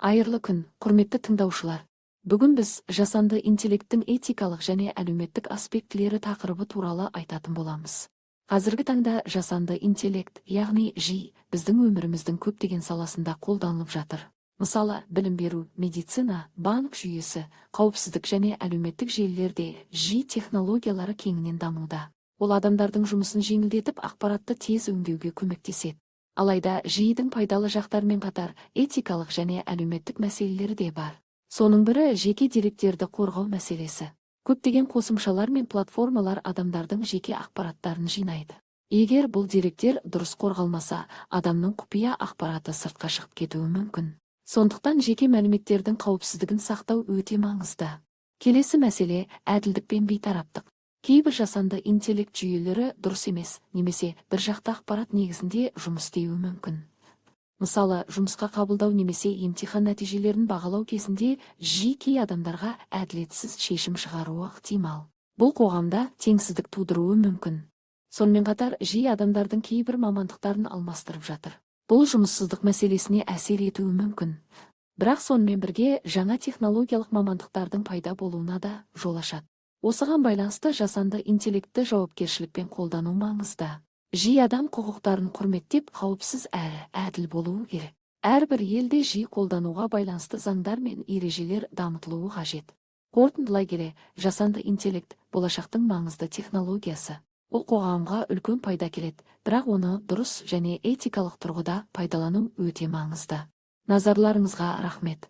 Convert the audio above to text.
Айырлы күн, құрметті тыңдаушылар. Бүгін біз жасанды интеллекттің этикалық және әлеуметтік аспектілері тақырыбы туралы айтатын боламыз. Қазіргі таңда жасанды интеллект, яғни ЖИ, біздің өміріміздің көптеген саласында қолданылып жатыр. Мысалы, білім беру, медицина, банк жүйесі, қауіпсіздік және әлеуметтік желілерде ЖИ технологиялары кеңінен дамуда. Ол адамдардың жұмысын жеңілдетіп, ақпаратты тез өңдеуге көмектеседі. Алайда ЖИ-дің пайдалы жақтарымен қатар этикалық және әлеуметтік мәселелері де бар. Соның бірі жеке деректерді қорғау мәселесі. Көптеген қосымшалар мен платформалар адамдардың жеке ақпараттарын жинайды. Егер бұл деректер дұрыс қорғалмаса, адамның құпия ақпараты сыртқа шығып кетуі мүмкін. Сондықтан жеке мәліметтердің қауіпсіздігін сақтау өте маңызды. Келесі мәселе – әділдік пен бейтараптық. Кейбір жасанды интеллект жүйелері дұрыс емес, немесе бір жақты ақпарат негізінде жұмыс істеуі мүмкін. Мысалы, жұмысқа қабылдау немесе емтихан нәтижелерін бағалау кезінде ЖИ кей адамдарға әділетсіз шешім шығаруы ықтимал. Бұл қоғамда теңсіздік тудыруы мүмкін. Сонымен қатар, ЖИ адамдардың кейбір мамандықтарын алмастырып жатыр. Бұл жұмыссыздық мәселесіне әсер етуі мүмкін. Бірақ сонымен бірге жаңа технологиялық мамандықтардың пайда болуына да жол ашады. Осыған байланысты жасанды интеллектті жауапкершілікпен қолдану маңызды. ЖИ адам құқықтарын құрметтеп, қауіпсіз әрі әділ болуы керек. Әрбір елде ЖИ қолдануға байланысты заңдар мен ережелер дамытылуы қажет. Қорытындылай келе, жасанды интеллект болашақтың маңызды технологиясы. Ол қоғамға үлкен пайда келеді, бірақ оны дұрыс және этикалық тұрғыда пайдалану өте маңызды. Назарларыңызға рахмет.